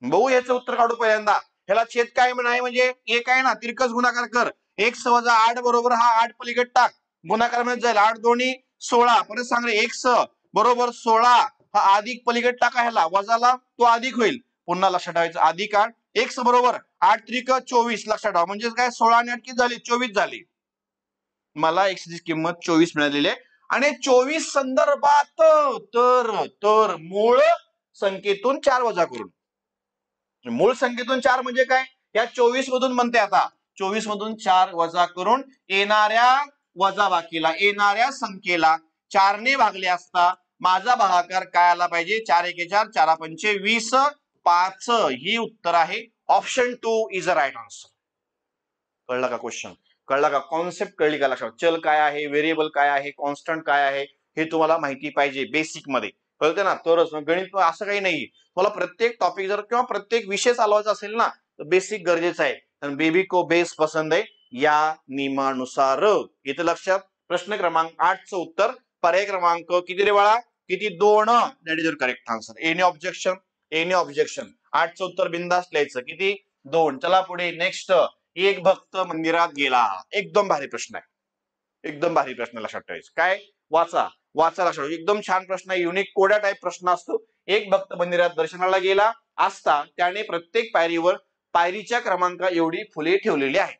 भाऊ याचं उत्तर काढू पहिल्यांदा. ह्याला छेद काय म्हणाय म्हणजे एक आहे ना, तिरकस गुणाकार कर. एक्स वजा 8 बरोबर हा 8 पलीकडे टाक, गुणाकार मध्ये जाईल 8 दोन्ही 16 परत सांग रे x बरोबर 16 हा अधिक पलीकडे टाका ह्याला वजाला तो अधिक होईल पुन्हा लक्षात ठेवायचं अधिक 8 x बरोबर 8 त्रिक 24 लक्षात ठेवा म्हणजे काय 16 आणि 8 किती झाली 24 झाली मला x ची किंमत 24 मिळालेली आहे आणि 24 संदर्भात तर मूळ संख्येतून 4 वजा करून मूळ संख्येतून 4 म्हणजे काय या 24 मधून म्हणते आता 24 मधून 4 वजा करून येणाऱ्या वजाबाकीला येणाऱ्या संख्येला 4 ने भागले असता माझा भागाकार काय आला पाहिजे 4 1 4 4 5 20 5 ही उत्तर आहे option 2 is a right answer कळलं का क्वेश्चन कळला का कॉन्सेप्ट कळली का लक्षात चल काय आहे व्हेरिएबल काय आहे कॉन्स्टंट काय आहे हे तुम्हाला माहिती पाहिजे बेसिक मध्ये कळते ना तरच गणित असं काही नाही मला प्रत्येक टॉपिक जर किंवा प्रत्येक विषय चालवायचा असेल ना तर बेसिक गरजेचं आहे आणि बेबी को बेस पसंद आहे या नियमानुसार इथे लक्षात प्रश्न क्रमांक 8 चं उत्तर पर्याय क्रमांक किती रे बाळा किती 2 that is your correct answer any objection 8 चं उत्तर बिंदास लिहायचं किती 2 चला पुढे नेक्स्ट एक भक्त मंदिरात गेला एकदम भारी प्रश्न आहे एकदम भारी प्रश्न लक्षात ठेवायचं काय वाचा लक्षात एकदम छान प्रश्न आहे युनिक कोड्या टाईप प्रश्न असतो एक भक्त मंदिरात दर्शनाला गेला असता त्याने प्रत्येक पायरीवर पायरीच्या क्रमांका एवढी फुले ठेवलेली आहेत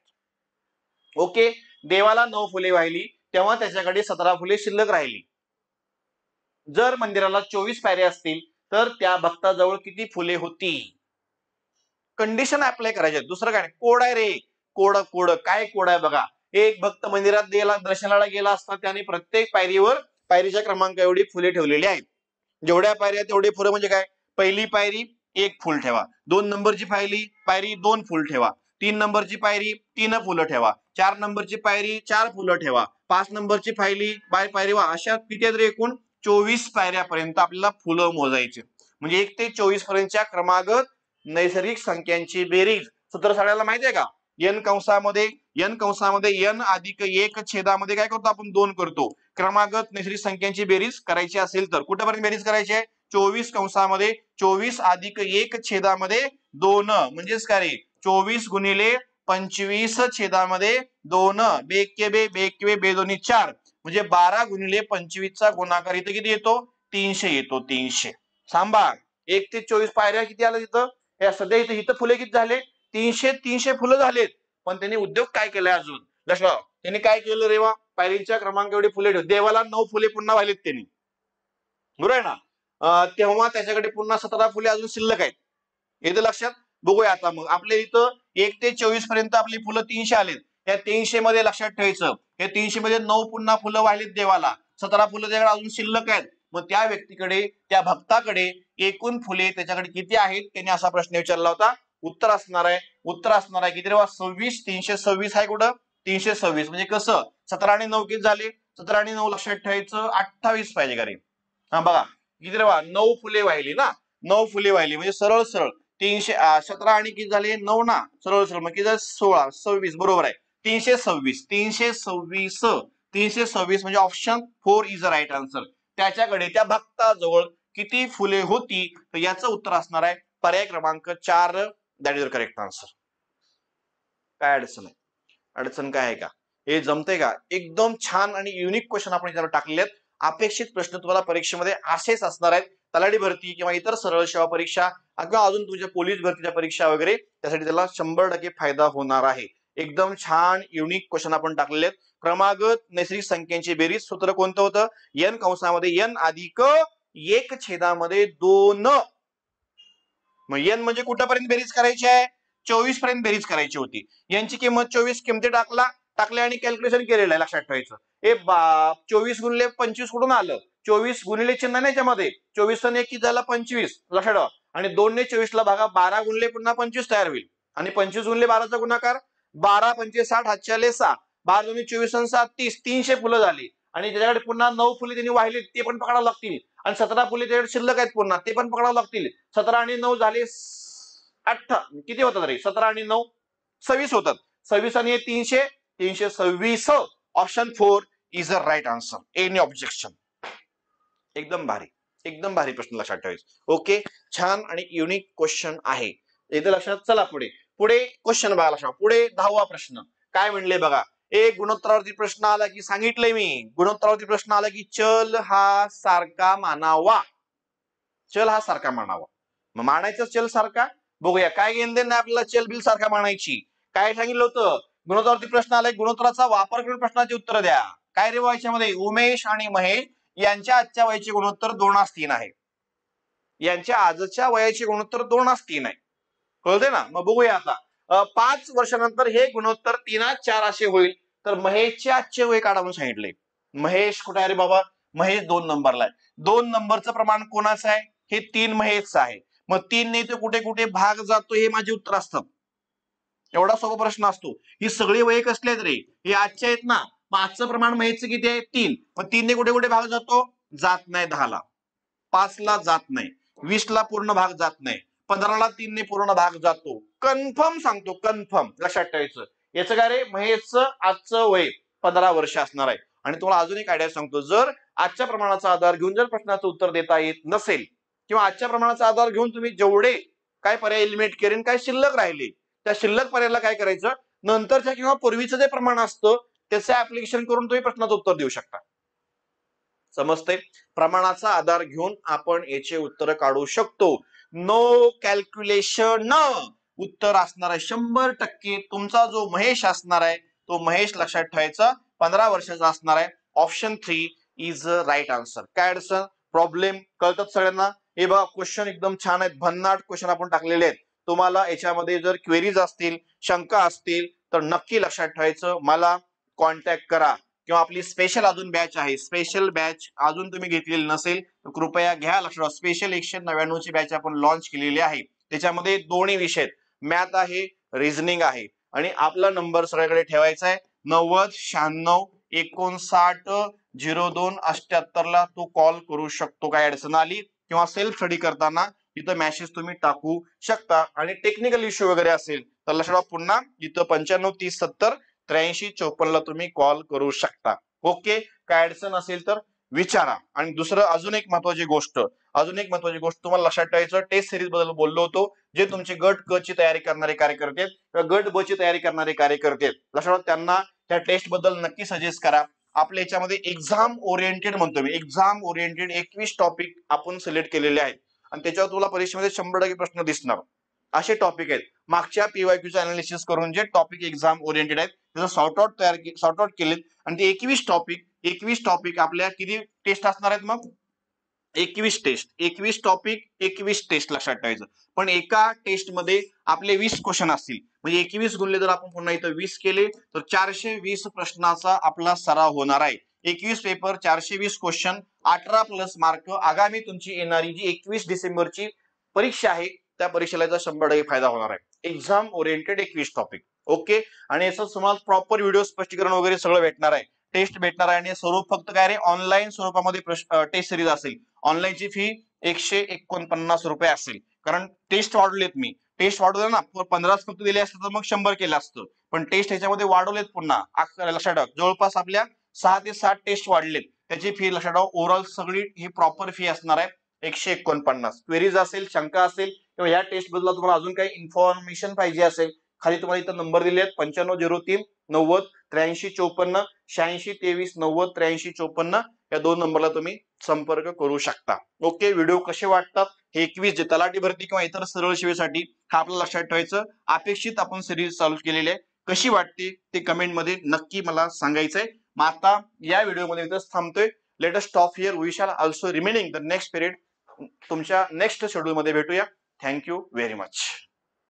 ओके देवाला 9 फुले वाहिली तेव्हा त्याच्याकडे 17 फुले शिल्लक राहिली जर मंदिराला 24 पायऱ्या असतील तर त्या भक्ताजवळ किती फुले होती कंडिशन अप्लाय करायचे दुसरं काय कोड आहे रे कोड काय कोड आहे बघा एक भक्त मंदिरात गेला दर्शनाला गेला असता त्याने प्रत्येक पायरीवर पायरीच्या क्रमांक एवढी फुले ठेवलेली आहेत जेवढ्या पायऱ्या तेवढे फुलं म्हणजे काय पहिली पायरी 1 फुल ठेवा 2 नंबरची पायरी 2 फुल ठेवा 3 नंबरची पायरी 3 फुलं ठेवा 4 नंबरची पायरी 4 फुलं ठेवा 5 नंबरची पायरी वा अशा किती आहेत रे एकूण 24 पायऱ्यापर्यंत आपल्याला फुलं मोजायचे म्हणजे 1 ते 24 पर्यंतच्या क्रमागत नैसर्गिक संख्यांची बेरीज सूत्र सगळ्याला माहिती आहे का n कंसामध्ये n अधिक 1 छेदामध्ये काय करतो आपण 2 करतो क्रमागत नैसर्गिक संख्यांची बेरीज करायची असेल तर कुठेपर्यंत बेरीज करायची आहे 24 कंसामध्ये 24 अधिक 1 छेदामध्ये 2 म्हणजेच काय रे 24 गुणिले 25 छेदामध्ये 2 बेके बे दोन्ही 4 म्हणजे 12 गुणिले 25 चा गुणाकार इथे किती येतो 300 येतो 300 सांभा 1 ते 24 पायऱ्या किती आल्या तिथं या सध्या इथं फुले किती झाले 300 फुलं झालेत पण त्यांनी उद्योग काय केलाय अजून लक्षात त्यांनी काय केलं रेवा पायरीच्या क्रमांक एवढे फुले ठेव देवाला 9 फुले पुन्हा वाहिलेत त्यांनी बरोबर आहे ना तेव्हा त्याच्याकडे पुन्हा 17 फुले अजून शिल्लक आहेत इथे लक्षात बघूया आता मग आपल्या इथं 1 ते 24 पर्यंत आपली फुलं 300 आलेत त्या 300 मध्ये लक्षात ठेवायचं हे 300 मध्ये 9 पुन्हा फुलं वाहिलेत देवाला 17 फुलं त्याच्याकडे अजून शिल्लक आहेत मग त्या व्यक्तीकडे त्या भक्ताकडे एकूण फुले त्याच्याकडे किती आहेत त्यांनी असा प्रश्न विचारला होता उत्तर असणार आहे किती रे 26 326 आहे कुठं 326 म्हणजे कसं 17 आणि 9 किती झाले 17 आणि 9 लक्षात ठेवायचं 28 पाहिजे का रे हा बघा किती रे 9 फुले वाहिली ना 9 फुले वाहिली म्हणजे सरळ 17 आणि किती झाले 9 ना सरळ मग किती झाले 16 26 बरोबर आहे 326 म्हणजे option 4 is a right answer त्याच्याकडे त्या भक्ताजवळ किती फुले होती तर याचं उत्तर असणार आहे पर्याय क्रमांक 4 that is the correct answer काय अडचण काय आहे का हे जमते का एकदम छान आणि युनिक क्वेश्चन आपण याच्यावर टाकलेले आहेत अपेक्षित प्रश्न तुम्हाला परीक्षेमध्ये असेच असणार आहेत तलाठी भरती किंवा इतर सरळ सेवा परीक्षा किंवा अजून तुझ्या पोलीस भरतीच्या परीक्षा वगैरे त्यासाठी त्याला 100% फायदा होणार आहे एकदम छान युनिक क्वेश्चन आपण टाकलेले आहेत क्रमागत नैसर्गिक संख्यांची बेरीज सूत्र कोणतं होतं n कंसामध्ये n अधिक 1 छेदामध्ये 2 मग n म्हणजे कुठपर्यंत बेरीज करायची आहे 24 पर्यंत बेरीज करायची होती यांची किंमत 24 किमती टाकले आणि कॅल्क्युलेशन केलेलं आहे लक्षात ठेवायचं 24 गुणिले 25 कुठून आलं 24 गुणिले चिन्ह नाही त्याच्यामध्ये 24 ने किती झाला 25 लक्षात ठेवा आणि 2 ने 24 ला भागा 12 गुणिले पुन्हा 25 तयार होईल आणि 25 गुणिले 12 चा गुणाकार 12 पंचे 60 हातच्याले 6 12 दोन्ही 24 आणि 7 30 300 फुलं झाली आणि त्याच्याकडे पुन्हा 9 फुले त्यांनी वाहिले ते पण पकडावं लागतील आणि 17 फुले त्याच्याकडे शिल्लक आहेत पुन्हा ते पण पकडावं लागतील 17 आणि 9 झाले 8 किती होतात रे 17 आणि 9 26 होतात 26 आणि 326 option 4 is a right answer any objection एकदम भारी प्रश्न लक्षात ठेवायचा ओके छान आणि युनिक क्वेश्चन आहे इथे लक्षात चला पुढे क्वेश्चन बघा लक्षात पुढे 10वा प्रश्न काय म्हणले बघा एक गुणोत्तरावरती प्रश्न आला की सांगितलंय मी, गुणोत्तरावरती प्रश्न आला की चल हा सारखा मानावा, चल हा सारखा मानावा. मग मानायचा चल सारखा, बघूया काय घेणं देणं आपल्याला चल बिल सारखा मानायची. काय सांगितलं होतं, गुणोत्तरावरती प्रश्न आलाय, गुणोत्तराचा वापर करून प्रश्नाची उत्तर द्या. काय रे व्हायच्यामध्ये, उमेश आणि महेश यांच्या आजच्या वयाचे गुणोत्तर 2:3 आहे. यांच्या आजच्या वयाचे गुणोत्तर 2:3 आहे. कळते ना. मग बघूया आता 5 वर्षानंतर हे गुणोत्तर 3:4 असे होईल. तर महेशचे आजचे वय काढा म्हणून सांगितले. महेश कुठे आहे रे बाबा, महेश 2 नंबरला आहे. 2 नंबरचं प्रमाण कोणाचं आहे, हे 3 महेशचं आहे. मग 3 ने ते कुठे कुठे भाग जातो हे माझे उत्तर असतं. एवढा सोपा प्रश्न असतो. ही सगळी वय कसले आहेत रे, हे आजचे आहेत ना. मग आजचं प्रमाण महेशचं किती आहे, 3. मग 3 ने कुठे कुठे भाग जातो, जात नाही 10ला, 5ला जात नाही, 20ला पूर्ण भाग जात नाही, 15ला 3 ने पूर्ण भाग जातो. कन्फर्म सांगतो, कन्फर्म लक्षात ठेवायचं. याचं काय रे, महेशचं आजचं वय 15 वर्ष असणार आहे. आणि तुम्हाला अजून एक आयडिया सांगतो, जर आजच्या प्रमाणाचा आधार घेऊन जर प्रश्नाचं उत्तर देता येत नसेल किंवा आजच्या प्रमाणाचा आधार घेऊन तुम्ही जेवढे काय पर्याय एलिमिनेट करेन, काय शिल्लक राहिले, त्या शिल्लक पर्यायाला काय करायचं, नंतरच्या किंवा पूर्वीचं जे प्रमाण असतं त्याचं ऍप्लिकेशन करून तुम्ही प्रश्नाचं उत्तर देऊ शकता. समजते. प्रमाणाचा आधार घेऊन आपण याचे उत्तर काढू शकतो. नो कॅल्क्युलेशन उत्तर असणार आहे 100%. तुमचा जो महेश असणार आहे तो महेश लक्षात ठेवायचा 15 वर्षाचा असणार आहे. Option 3 is right answer. काय अडचण, प्रॉब्लेम कळतात सगळ्यांना. हे बघा क्वेश्चन एकदम छान आहेत, भन्नाट क्वेश्चन आपण टाकलेले आहेत. तुम्हाला याच्यामध्ये जर क्वेरीज असतील, शंका असतील तर नक्की लक्षात ठेवायचं, मला कॉन्टॅक्ट करा. किंवा आपली स्पेशल अजून बॅच आहे, स्पेशल बॅच अजून तुम्ही घेतलेली नसेल तर कृपया घ्या. लक्षात, स्पेशल 199 ची बॅच आपण लॉन्च केलेली आहे. त्याच्यामध्ये दोन्ही विषय, मॅथ आहे, रिझनिंग आहे. आणि आपला नंबर सगळ्याकडे ठेवायचा आहे 9096590278 ला तो कॉल करू शकतो. काय अडचण आली किंवा सेल्फ स्टडी करताना इथं मेसेज तुम्ही टाकू शकता. आणि टेक्निकल इश्यू वगैरे असेल तर लक्षात पुन्हा इथं 9530708354 ला तुम्ही कॉल करू शकता. ओके, काय अडचण असेल तर विचारा. आणि दुसरं अजून एक महत्वाची गोष्ट तुम्हाला लक्षात ठेवायचं, टेस्ट सिरीज बद्दल बोललो होतो. जे तुमचे गट क ची तयारी करणारे कार्यकर्ते आहेत किंवा गट ब ची तयारी करणारे कार्यकर्ते आहेत, लक्षात त्यांना त्या टेस्ट बद्दल नक्की सजेस्ट करा. आपल्या याच्यामध्ये एक्झाम ओरिएंटेड म्हणतो मी, एक्झाम ओरिएंटेड 21 टॉपिक आपण सिलेक्ट केलेले आहेत. आणि त्याच्यावर तुला परीक्षेमध्ये 100% प्रश्न दिसणार. असे टॉपिक आहेत. मागच्या पीवायक्यूचं अनालिसिस करून जे टॉपिक एक्झाम ओरिएंटेड आहेत त्याचं सॉर्ट आउट केलेत. आणि ते 21 टॉपिक आपल्या किती टेस्ट असणार आहेत, मग 21 टेस्ट, 21 टॉपिक 21 टेस्ट लक्षात ठेवायचं. पण एका टेस्ट मध्ये आपले 20 क्वेश्चन असतील, म्हणजे 21 गुणले जर आपण पुन्हा इथं 20 केले तर 420 प्रश्नाचा आपला सराव होणार आहे. 21 पेपर 420 क्वेश्चन 18 प्लस मार्क. आगामी तुमची येणारी जी 21 डिसेंबरची परीक्षा आहे त्या परीक्षेला 100% फायदा होणार आहे. Exam oriented 21 topic. ओके. आणि याचं तुम्हाला प्रॉपर व्हिडिओ स्पष्टीकरण वगैरे सगळं भेटणार आहे, टेस्ट भेटणार आहे. आणि स्वरूप फक्त काय रे, ऑनलाईन स्वरूपामध्ये टेस्ट सिरीज असेल. ऑनलाईनची फी 149 रुपये असेल, कारण टेस्ट वाढवलेत मी. टेस्ट वाढवले ना, 15 फक्त दिले असते तर मग 100 केलं असतं. पण टेस्ट ह्याच्यामध्ये वाढवलेत पुन्हा. लक्षात ठेवा, जवळपास आपल्या 6 ते 7 टेस्ट वाढलेत. त्याची फी लक्षात ठेवा. ओव्हरऑल सगळी ही प्रॉपर फी असणार आहे 149. क्वेरीज असेल, शंका असेल किंवा या टेस्ट बद्दल तुम्हाला अजून काही इन्फॉर्मेशन पाहिजे असेल, खाली तुम्हाला इथं नंबर दिले आहेत 9503908354 8623908354 या 2 नंबरला तुम्ही संपर्क करू शकता. ओके. व्हिडिओ कसे वाटतात हे 21 जे तलाठी भरती किंवा इतर सरळ सेवेसाठी हा आपल्याला लक्षात ठेवायचं. अपेक्षित आपण सिरीज चालू केलेली आहे, कशी वाटते ते कमेंट मध्ये नक्की मला सांगायचंय. मग आता या व्हिडिओमध्ये इथंच थांबतोय. Let us stop here. We shall also remaining the next period. तुमच्या नेक्स्ट शेड्यूल मध्ये भेटूया. Thank you very much.